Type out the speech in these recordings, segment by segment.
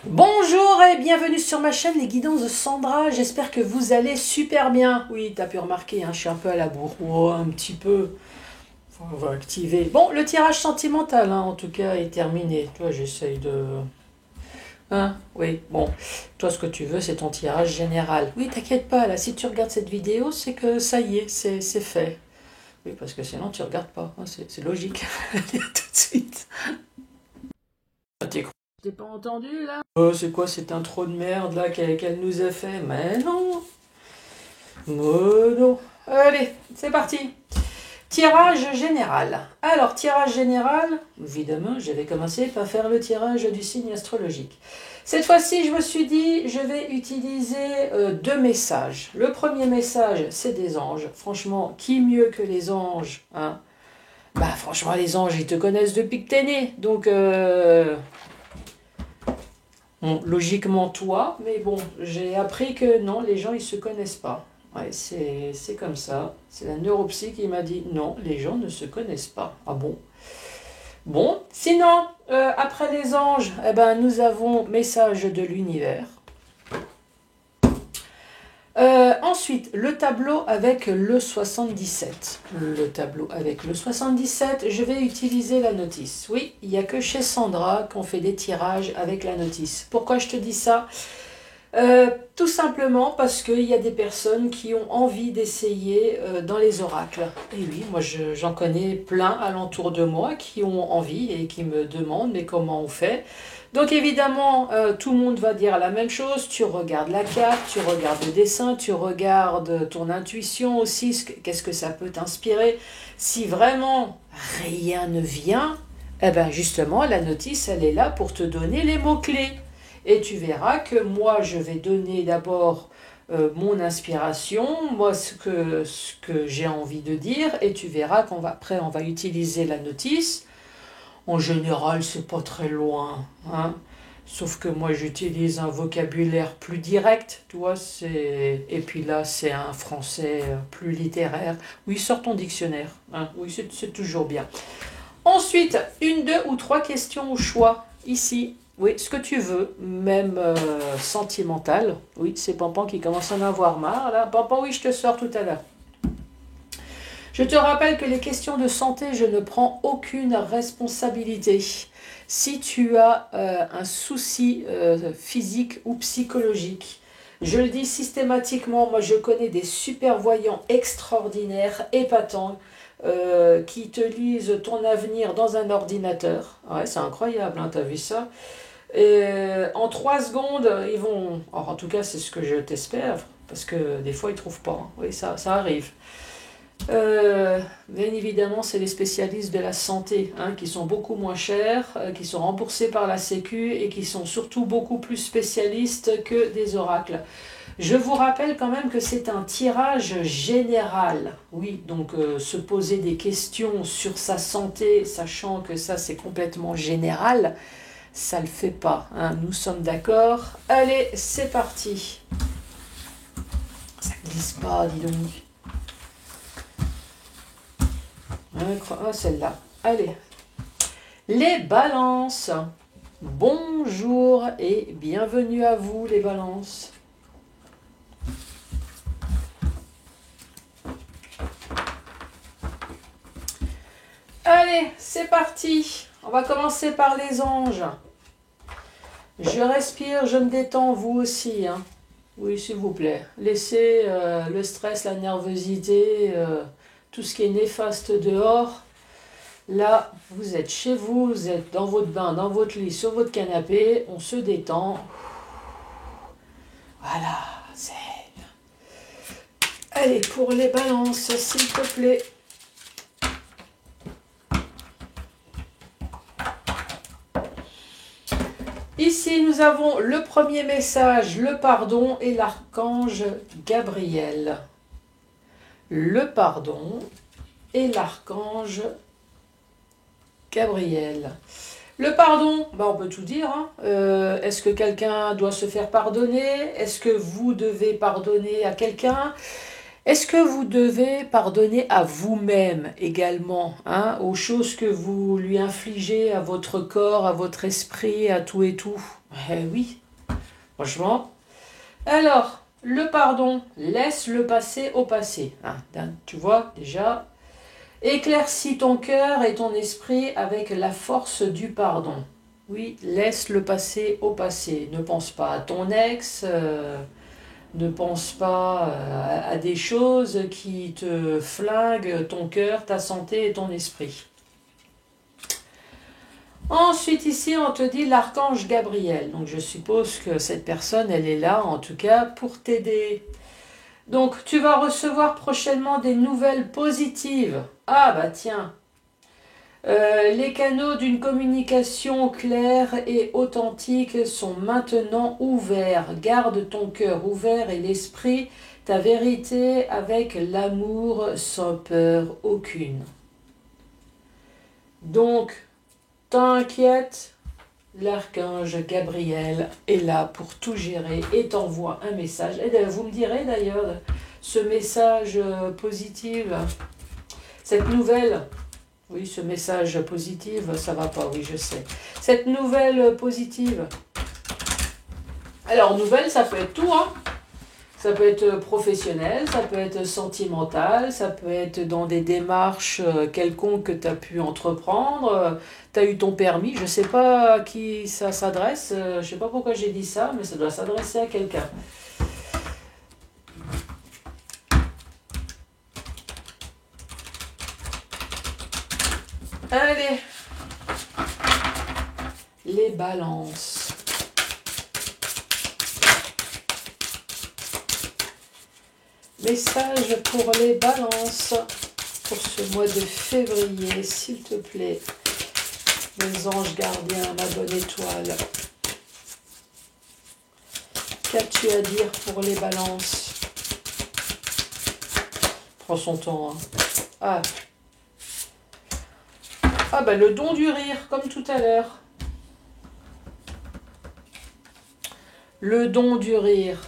Bonjour et bienvenue sur ma chaîne Les Guidances de Sandra, j'espère que vous allez super bien. Oui, t'as pu remarquer, hein, je suis un peu à la bourre, oh, un petit peu. On va activer. Bon, le tirage sentimental, hein, en tout cas, est terminé. Toi, j'essaye de... Hein, oui, bon. Toi, ce que tu veux, c'est ton tirage général. Oui, t'inquiète pas, là, si tu regardes cette vidéo, c'est que ça y est, c'est fait. Oui, parce que sinon, tu regardes pas, hein, c'est logique. Tout de suite. T'es pas entendu, là? Oh, c'est quoi cette intro de merde, là, qu'elle nous a fait? Mais non! Oh non! Allez, c'est parti! Tirage général. Alors, tirage général, évidemment, j'avais commencé par faire le tirage du signe astrologique. Cette fois-ci, je me suis dit, je vais utiliser deux messages. Le premier message, c'est des anges. Franchement, qui mieux que les anges, hein? Bah, franchement, les anges, ils te connaissent depuis que t'es né. Donc, bon, logiquement toi, mais bon, j'ai appris que non, les gens ils se connaissent pas. Ouais, c'est comme ça. C'est la neuropsy qui m'a dit non, les gens ne se connaissent pas. Ah bon? Bon, sinon, après les anges, eh ben, nous avons message de l'univers. Ensuite, le tableau avec le 77. Le tableau avec le 77, je vais utiliser la notice. Oui, il n'y a que chez Sandra qu'on fait des tirages avec la notice. Pourquoi je te dis ça? Tout simplement parce qu'il y a des personnes qui ont envie d'essayer dans les oracles. Et oui, moi j'en connais plein alentour de moi qui ont envie et qui me demandent mais comment on fait. Donc évidemment, tout le monde va dire la même chose. Tu regardes la carte, tu regardes le dessin, tu regardes ton intuition aussi, qu'est-ce que ça peut t'inspirer. Si vraiment rien ne vient, eh ben justement la notice elle est là pour te donner les mots-clés. Et tu verras que moi, je vais donner d'abord mon inspiration, moi ce que j'ai envie de dire, et tu verras après on va utiliser la notice. En général, c'est pas très loin, hein. Sauf que moi, j'utilise un vocabulaire plus direct, tu vois, et puis là, c'est un français plus littéraire. Oui, sors ton dictionnaire, hein. Oui, c'est toujours bien. Ensuite, une, deux ou trois questions au choix, ici. Oui, ce que tu veux, même sentimental. Oui, c'est Pampan qui commence à en avoir marre, là. Pampan, oui, je te sors tout à l'heure. Je te rappelle que les questions de santé, je ne prends aucune responsabilité. Si tu as un souci physique ou psychologique, je le dis systématiquement, moi je connais des super voyants extraordinaires, épatants, qui te lisent ton avenir dans un ordinateur. Ouais, c'est incroyable, hein, t'as vu ça? Et en 3 secondes, ils vont... Alors, en tout cas, c'est ce que je t'espère, parce que des fois, ils ne trouvent pas, hein. Oui, ça arrive. Bien évidemment, c'est les spécialistes de la santé, hein, qui sont beaucoup moins chers, qui sont remboursés par la Sécu et qui sont surtout beaucoup plus spécialistes que des oracles. Je vous rappelle quand même que c'est un tirage général. Oui, donc se poser des questions sur sa santé, sachant que ça c'est complètement général, ça le fait pas, hein. Nous sommes d'accord. Allez, c'est parti. Ça glisse pas, dis donc. Ah, celle-là. Allez. Les balances. Bonjour et bienvenue à vous les balances. Allez, c'est parti. On va commencer par les anges. Je respire, je me détends, vous aussi, hein. Oui, s'il vous plaît. Laissez le stress, la nervosité, tout ce qui est néfaste dehors. Là, vous êtes chez vous, vous êtes dans votre bain, dans votre lit, sur votre canapé. On se détend. Voilà, c'est... Allez, pour les balances, s'il te plaît. Ici, nous avons le premier message, le pardon et l'archange Gabriel. Le pardon et l'archange Gabriel. Le pardon, bah on peut tout dire, hein. Est-ce que quelqu'un doit se faire pardonner? Est-ce que vous devez pardonner à quelqu'un? Est-ce que vous devez pardonner à vous-même également, hein, aux choses que vous lui infligez à votre corps, à votre esprit, à tout et tout? Oui, franchement. Alors, le pardon, laisse le passé au passé. Hein, tu vois, déjà, éclaircis ton cœur et ton esprit avec la force du pardon. Oui, laisse le passé au passé. Ne pense pas à ton ex, ne pense pas à des choses qui te flinguent ton cœur, ta santé et ton esprit. Ensuite, ici, on te dit l'archange Gabriel. Donc, je suppose que cette personne, elle est là, en tout cas, pour t'aider. Donc, tu vas recevoir prochainement des nouvelles positives. Ah, bah tiens. Les canaux d'une communication claire et authentique sont maintenant ouverts. Garde ton cœur ouvert et l'esprit, ta vérité avec l'amour sans peur aucune. Donc, t'inquiète, l'archange Gabriel est là pour tout gérer et t'envoie un message. Et vous me direz d'ailleurs, ce message positif, cette nouvelle, oui, ce message positif, ça va pas, oui, je sais. Cette nouvelle positive, alors nouvelle, ça peut être tout, hein. Ça peut être professionnel, ça peut être sentimental, ça peut être dans des démarches quelconques que tu as pu entreprendre. Tu as eu ton permis, je ne sais pas à qui ça s'adresse, je ne sais pas pourquoi j'ai dit ça, mais ça doit s'adresser à quelqu'un. Allez, les balances. Message pour les balances pour ce mois de février, s'il te plaît. Mes anges gardiens, ma bonne étoile. Qu'as-tu à dire pour les balances? Prends son temps. Hein. Ah bah le don du rire, comme tout à l'heure. Le don du rire.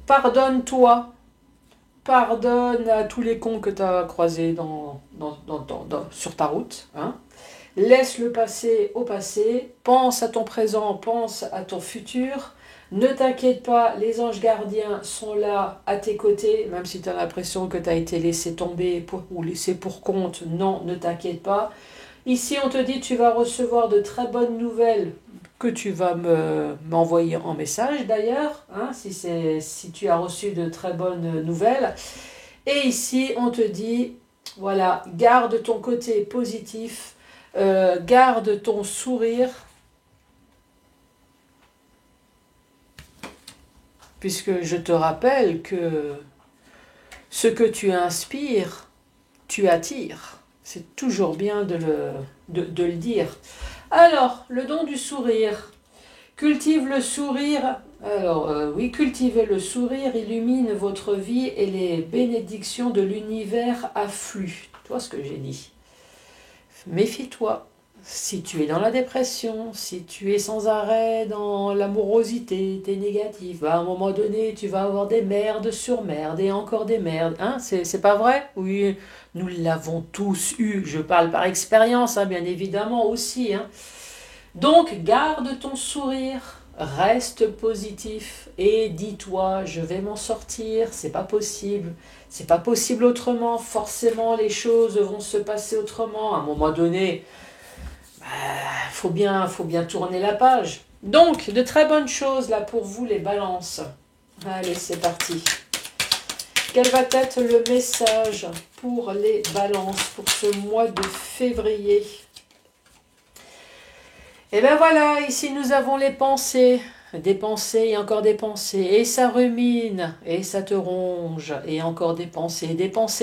Pardonne-toi. Pardonne à tous les cons que tu as croisés sur ta route. Hein. Laisse le passé au passé. Pense à ton présent, pense à ton futur. Ne t'inquiète pas, les anges gardiens sont là à tes côtés, même si tu as l'impression que tu as été laissé tomber ou laissé pour compte. Non, ne t'inquiète pas. Ici, on te dit tu vas recevoir de très bonnes nouvelles que tu vas m'envoyer en message d'ailleurs, hein, si tu as reçu de très bonnes nouvelles. Et ici, on te dit, voilà, garde ton côté positif, garde ton sourire, puisque je te rappelle que ce que tu inspires, tu attires. C'est toujours bien de le dire. Alors, le don du sourire. Cultive le sourire. Alors, oui, cultivez le sourire, illumine votre vie et les bénédictions de l'univers affluent. Tu vois ce que j'ai dit? Méfie-toi. Si tu es dans la dépression, si tu es sans arrêt dans l'amorosité, tu es négatif, à un moment donné, tu vas avoir des merdes sur merdes et encore des merdes. Hein, c'est pas vrai? Oui, nous l'avons tous eu. Je parle par expérience, hein, bien évidemment aussi. Hein. Donc, garde ton sourire, reste positif et dis-toi, je vais m'en sortir, c'est pas possible. C'est pas possible autrement. Forcément, les choses vont se passer autrement. À un moment donné, faut bien tourner la page. Donc, de très bonnes choses là pour vous les balances. Allez, c'est parti. Quel va être le message pour les balances pour ce mois de février? Et bien voilà, ici nous avons les pensées. Des pensées et encore des pensées. Et ça rumine, et ça te ronge. Et encore des pensées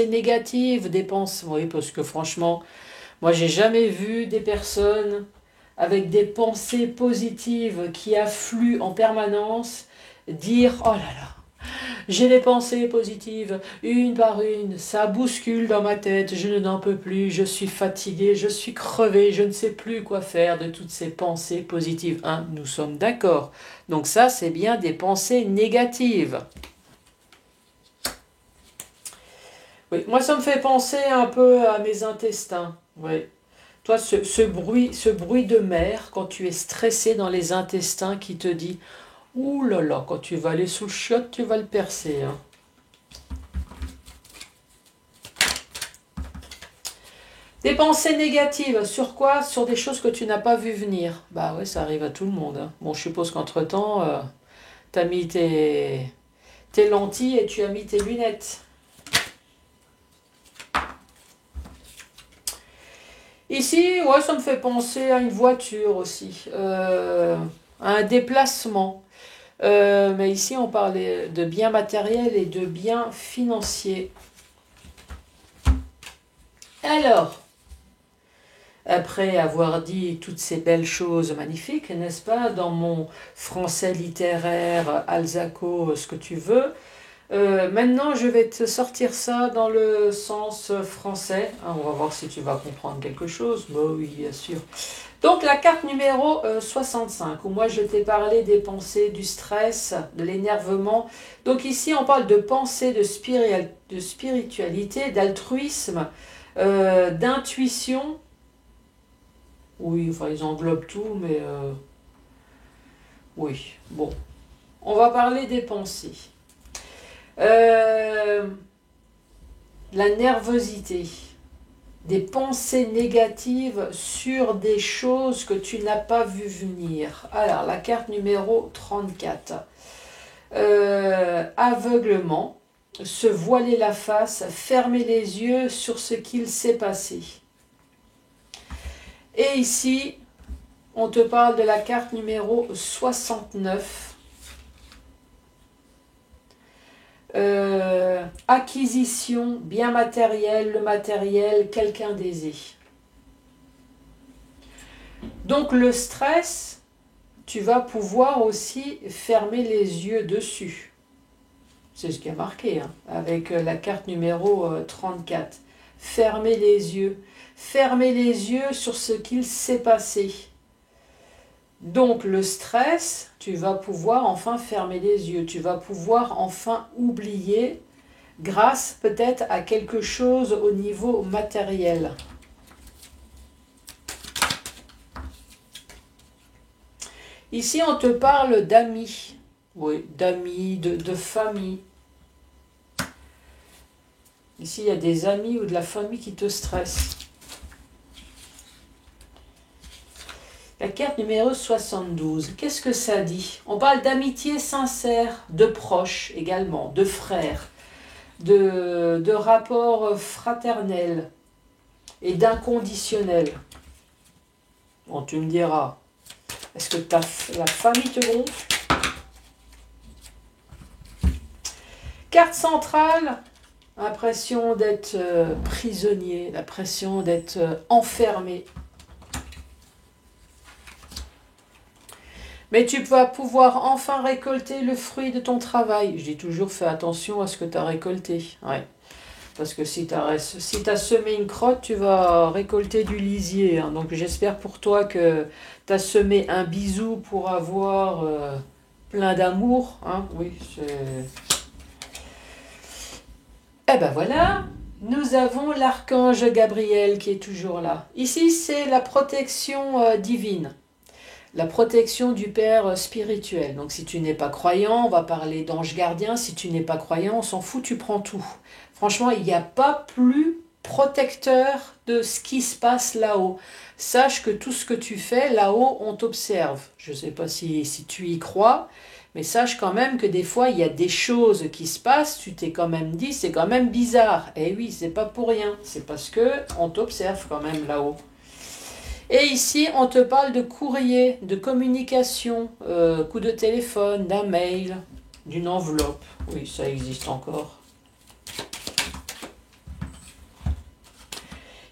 négatives, des pensées... Oui, parce que franchement, moi j'ai jamais vu des personnes avec des pensées positives qui affluent en permanence, dire « Oh là là, j'ai des pensées positives, une par une, ça bouscule dans ma tête, je n'en peux plus, je suis fatiguée, je suis crevée, je ne sais plus quoi faire de toutes ces pensées positives. » Hein, nous sommes d'accord. Donc ça, c'est bien des pensées négatives. Oui, moi ça me fait penser un peu à mes intestins. Oui. Toi, ce bruit de mer, quand tu es stressé dans les intestins qui te dit, ouh là là, quand tu vas aller sous le chiotte, tu vas le percer, hein. Des pensées négatives, sur quoi? Sur des choses que tu n'as pas vu venir. Bah ouais, ça arrive à tout le monde, hein. Bon, je suppose qu'entre-temps, t'as mis tes lentilles et tu as mis tes lunettes. Ici, ouais, ça me fait penser à une voiture aussi, à un déplacement. Mais ici, on parlait de biens matériels et de biens financiers. Alors, après avoir dit toutes ces belles choses magnifiques, n'est-ce pas, dans mon français littéraire, alsaco, ce que tu veux, maintenant je vais te sortir ça dans le sens français. Hein, on va voir si tu vas comprendre quelque chose. Bah oui, bien sûr. Donc la carte numéro 65, où moi je t'ai parlé des pensées, du stress, de l'énervement. Donc ici on parle de pensée, de spiritualité, d'altruisme, d'intuition. Oui, enfin ils englobent tout, mais oui, bon. On va parler des pensées. La nervosité, des pensées négatives sur des choses que tu n'as pas vu venir. Alors, la carte numéro 34. Aveuglement, se voiler la face, fermer les yeux sur ce qu'il s'est passé. Et ici, on te parle de la carte numéro 69. Acquisition, bien matériel, le matériel, quelqu'un d'aisé. Donc le stress, tu vas pouvoir aussi fermer les yeux dessus. C'est ce qui est marqué, hein, avec la carte numéro 34. Fermer les yeux. Fermer les yeux sur ce qu'il s'est passé. Donc le stress, tu vas pouvoir enfin fermer les yeux. Tu vas pouvoir enfin oublier grâce peut-être à quelque chose au niveau matériel. Ici, on te parle d'amis. Oui, d'amis, de famille. Ici, il y a des amis ou de la famille qui te stressent. La carte numéro 72, qu'est-ce que ça dit? On parle d'amitié sincère, de proches également, de frères, de rapports fraternels et d'inconditionnels. Bon, tu me diras, est-ce que la famille te gonfle? Carte centrale, l'impression d'être prisonnier, l'impression d'être enfermé. Mais tu vas pouvoir enfin récolter le fruit de ton travail. Je dis toujours, fais attention à ce que tu as récolté. Ouais. Parce que si tu as semé une crotte, tu vas récolter du lisier, hein. Donc j'espère pour toi que tu as semé un bisou pour avoir plein d'amour, hein. Oui, c'est... Eh ben voilà, nous avons l'archange Gabriel qui est toujours là. Ici, c'est la protection divine. La protection du Père spirituel. Donc si tu n'es pas croyant, on va parler d'ange gardien. Si tu n'es pas croyant, on s'en fout, tu prends tout. Franchement, il n'y a pas plus protecteur de ce qui se passe là-haut. Sache que tout ce que tu fais là-haut, on t'observe. Je ne sais pas si tu y crois, mais sache quand même que des fois, il y a des choses qui se passent. Tu t'es quand même dit, c'est quand même bizarre. Eh oui, c'est pas pour rien. C'est parce que on t'observe quand même là-haut. Et ici, on te parle de courrier, de communication, coup de téléphone, d'un mail, d'une enveloppe. Oui, ça existe encore.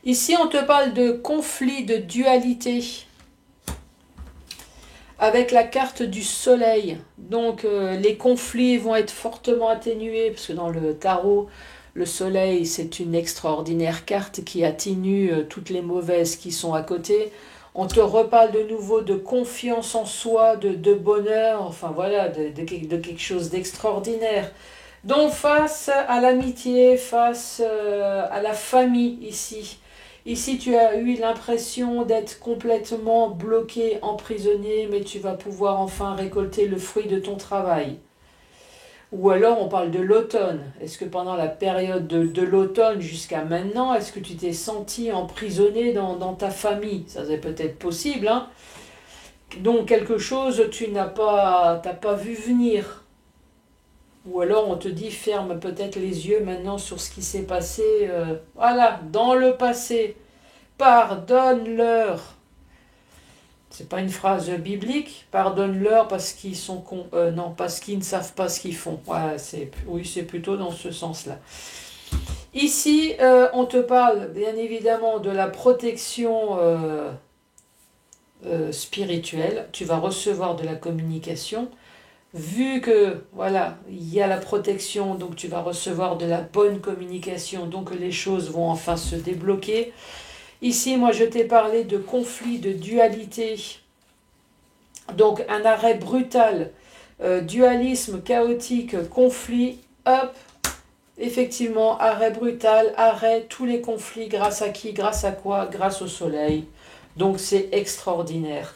Ici, on te parle de conflit, de dualité, avec la carte du soleil. Donc, les conflits vont être fortement atténués, parce que dans le tarot, le soleil, c'est une extraordinaire carte qui atténue toutes les mauvaises qui sont à côté. On te reparle de nouveau de confiance en soi, de bonheur, enfin voilà, de quelque chose d'extraordinaire. Donc face à l'amitié, face à la famille ici. Ici, tu as eu l'impression d'être complètement bloqué, emprisonné, mais tu vas pouvoir enfin récolter le fruit de ton travail. Ou alors on parle de l'automne. Est-ce que pendant la période de l'automne jusqu'à maintenant, est-ce que tu t'es senti emprisonné dans ta famille? Ça c'est peut-être possible, hein? Donc quelque chose tu t'as pas vu venir. Ou alors on te dit ferme peut-être les yeux maintenant sur ce qui s'est passé, voilà, dans le passé. Pardonne-leur. C'est pas une phrase biblique. Pardonne-leur parce qu'ils sont cons. Non, parce qu'ils ne savent pas ce qu'ils font. Ouais, oui, c'est plutôt dans ce sens-là. Ici, on te parle bien évidemment de la protection spirituelle. Tu vas recevoir de la communication. Vu que, voilà, il y a la protection, donc tu vas recevoir de la bonne communication, donc les choses vont enfin se débloquer. Ici, moi, je t'ai parlé de conflit, de dualité. Donc, un arrêt brutal, dualisme, chaotique, conflit, hop, effectivement, arrêt brutal, arrêt, tous les conflits, grâce à qui, grâce à quoi? Grâce au soleil. Donc, c'est extraordinaire.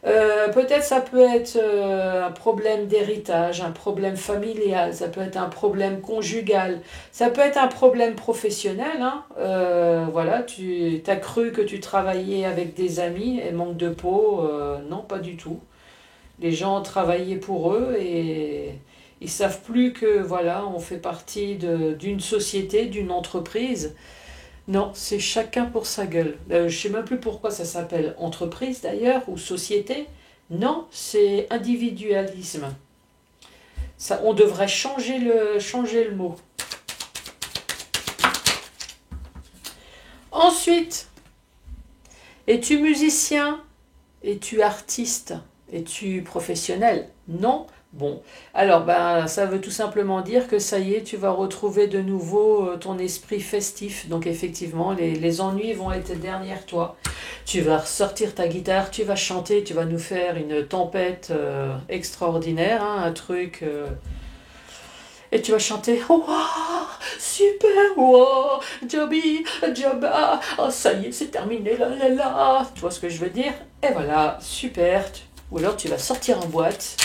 Peut-être ça peut être un problème d'héritage, un problème familial, ça peut être un problème conjugal, ça peut être un problème professionnel, hein. Voilà, tu as cru que tu travaillais avec des amis et manque de peau, non pas du tout. Les gens travaillaient pour eux et ils savent plus que voilà, on fait partie d'une société, d'une entreprise. Non, c'est chacun pour sa gueule. Je ne sais même plus pourquoi ça s'appelle entreprise d'ailleurs, ou société. Non, c'est individualisme. Ça, on devrait changer le mot. Ensuite, es-tu musicien? Es-tu artiste? Es-tu professionnel? Non. Bon, alors ben, ça veut tout simplement dire que ça y est, tu vas retrouver de nouveau ton esprit festif. Donc effectivement, les ennuis vont être derrière toi. Tu vas ressortir ta guitare, tu vas chanter, tu vas nous faire une tempête extraordinaire, hein, un truc... et tu vas chanter, oh, super, oh, Joby, Joba, oh, ça y est, c'est terminé, là, là, là. Tu vois ce que je veux dire? Et voilà, super. Ou alors tu vas sortir en boîte.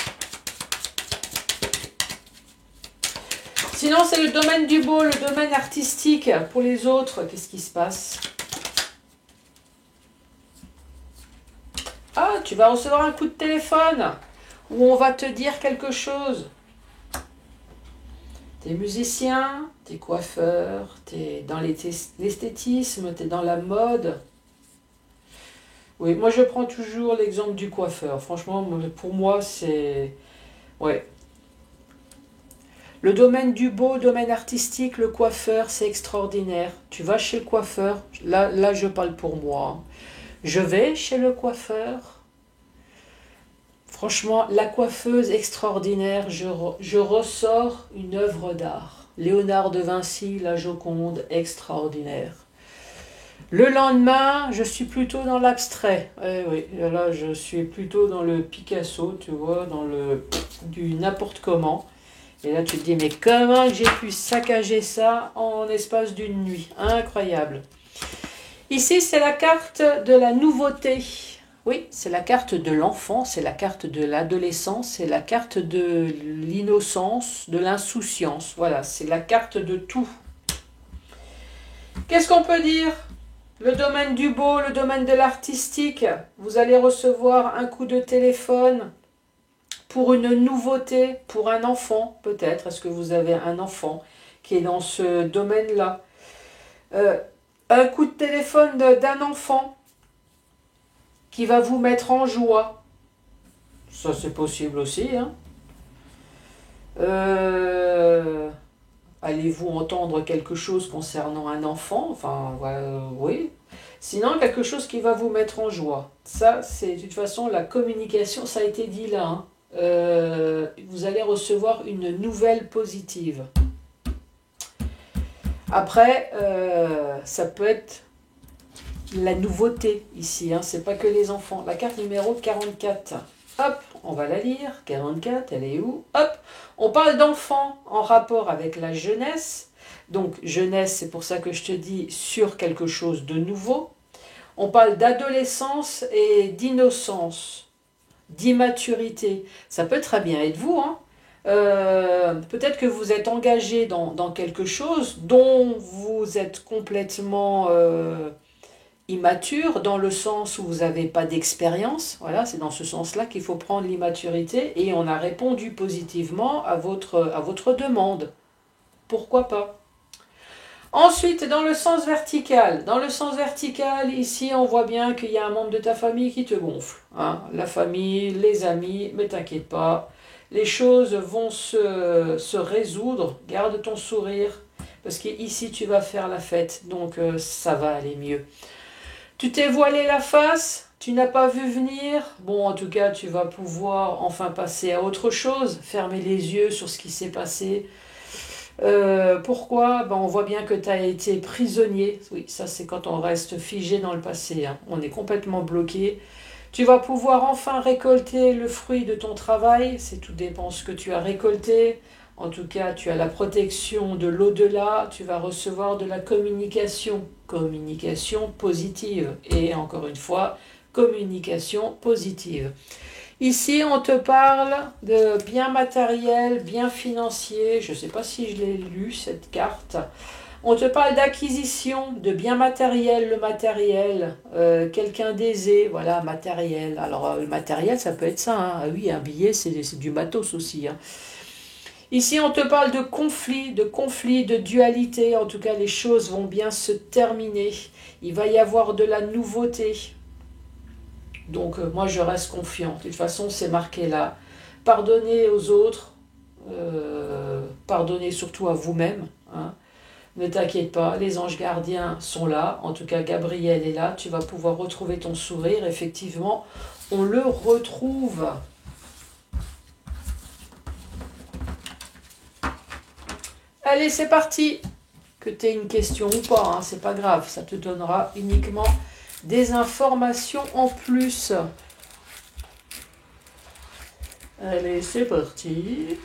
Sinon, c'est le domaine du beau, le domaine artistique. Pour les autres, qu'est-ce qui se passe? Ah, tu vas recevoir un coup de téléphone où on va te dire quelque chose. T'es musicien, t'es coiffeur, t'es dans l'esthétisme, t'es dans la mode. Oui, moi je prends toujours l'exemple du coiffeur. Franchement, pour moi, c'est... Ouais. Le domaine du beau, domaine artistique, le coiffeur, c'est extraordinaire. Tu vas chez le coiffeur, là je parle pour moi. Je vais chez le coiffeur. Franchement, la coiffeuse extraordinaire, je ressors une œuvre d'art. Léonard de Vinci, la Joconde, extraordinaire. Le lendemain, je suis plutôt dans l'abstrait. Oui, là je suis plutôt dans le Picasso, tu vois, dans du n'importe comment. Et là, tu te dis, mais comment j'ai pu saccager ça en espace d'une nuit? Incroyable. Ici, c'est la carte de la nouveauté. Oui, c'est la carte de l'enfant, c'est la carte de l'adolescence, c'est la carte de l'innocence, de l'insouciance. Voilà, c'est la carte de tout. Qu'est-ce qu'on peut dire? Le domaine du beau, le domaine de l'artistique. Vous allez recevoir un coup de téléphone pour une nouveauté, pour un enfant peut-être. Est-ce que vous avez un enfant qui est dans ce domaine-là? Un coup de téléphone d'un enfant qui va vous mettre en joie. Ça c'est possible aussi, hein. Allez-vous entendre quelque chose concernant un enfant? Enfin, oui. Sinon, quelque chose qui va vous mettre en joie. Ça, c'est de toute façon la communication, ça a été dit là, hein. Vous allez recevoir une nouvelle positive. Après, ça peut être la nouveauté ici, hein. C'est pas que les enfants. La carte numéro 44. Hop, on va la lire. 44, elle est où? Hop, on parle d'enfant en rapport avec la jeunesse. Donc, jeunesse, c'est pour ça que je te dis sur quelque chose de nouveau. On parle d'adolescence et d'innocence, d'immaturité. Ça peut très bien être vous, hein. Peut-être que vous êtes engagé dans quelque chose dont vous êtes complètement immature, dans le sens où vous n'avez pas d'expérience. Voilà, c'est dans ce sens-là qu'il faut prendre l'immaturité, et on a répondu positivement à votre demande. Pourquoi pas? Ensuite, dans le sens vertical. Dans le sens vertical, ici, on voit bien qu'il y a un membre de ta famille qui te gonfle, hein. La famille, les amis, mais t'inquiète pas. Les choses vont se résoudre. Garde ton sourire, parce qu'ici, tu vas faire la fête. Donc, ça va aller mieux. Tu t'es voilé la face, tu n'as pas vu venir. Bon, en tout cas, tu vas pouvoir enfin passer à autre chose. Fermer les yeux sur ce qui s'est passé. Pourquoi? On voit bien que tu as été prisonnier. Oui, ça c'est quand on reste figé dans le passé, hein. On est complètement bloqué. Tu vas pouvoir enfin récolter le fruit de ton travail. C'est tout dépend ce que tu as récolté. En tout cas, tu as la protection de l'au-delà. Tu vas recevoir de la communication. Communication positive. Et encore une fois, communication positive. Ici, on te parle de biens matériels, biens financiers. Je ne sais pas si je l'ai lu, cette carte. On te parle d'acquisition, de biens matériels, le matériel, quelqu'un d'aisé, voilà, matériel. Alors, le matériel, ça peut être ça, hein. Ah oui, un billet, c'est du matos aussi, hein. Ici, on te parle de conflit, de dualité. En tout cas, les choses vont bien se terminer. Il va y avoir de la nouveauté. Donc moi je reste confiant. De toute façon c'est marqué là. Pardonnez aux autres, pardonnez surtout à vous-même, hein. Ne t'inquiète pas, les anges gardiens sont là. En tout cas Gabriel est là. Tu vas pouvoir retrouver ton sourire. Effectivement, on le retrouve. Allez, c'est parti. Que tu aies une question ou pas, hein, c'est pas grave. Ça te donnera uniquement des informations en plus. Allez, c'est parti.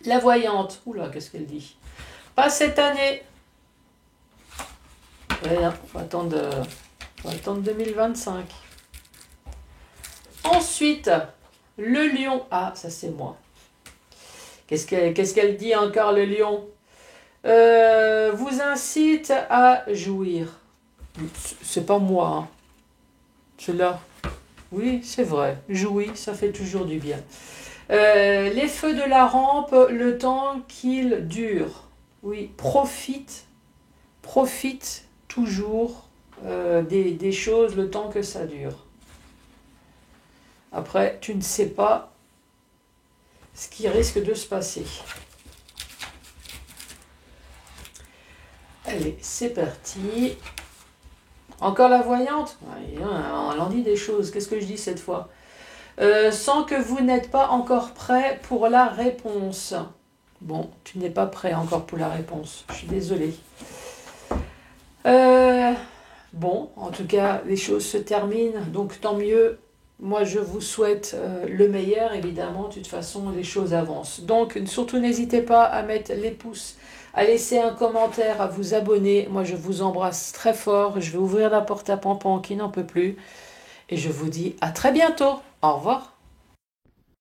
La voyante. Oula, qu'est-ce qu'elle dit? Pas cette année. Ouais, on va attendre 2025. Ensuite, le lion. Ah, ça c'est moi. Qu'est-ce qu'elle dit encore, le lion? Vous incite à jouir. C'est pas moi, hein. C'est là. Oui, c'est vrai. Jouir, ça fait toujours du bien. Les feux de la rampe, le temps qu'ils durent. Oui, profite toujours des choses le temps que ça dure. Après, tu ne sais pas ce qui risque de se passer. Allez, c'est parti. Encore la voyante? On en dit des choses. Qu'est-ce que je dis cette fois? Sans que vous n'êtes pas encore prêt pour la réponse. Bon, tu n'es pas prêt encore pour la réponse. Je suis désolée. Bon, en tout cas, les choses se terminent. Donc, tant mieux. Moi, je vous souhaite le meilleur, évidemment. De toute façon, les choses avancent. Donc, surtout, n'hésitez pas à mettre les pouces, à laisser un commentaire, à vous abonner. Moi, je vous embrasse très fort. Je vais ouvrir la porte à Pampan qui n'en peut plus. Et je vous dis à très bientôt. Au revoir.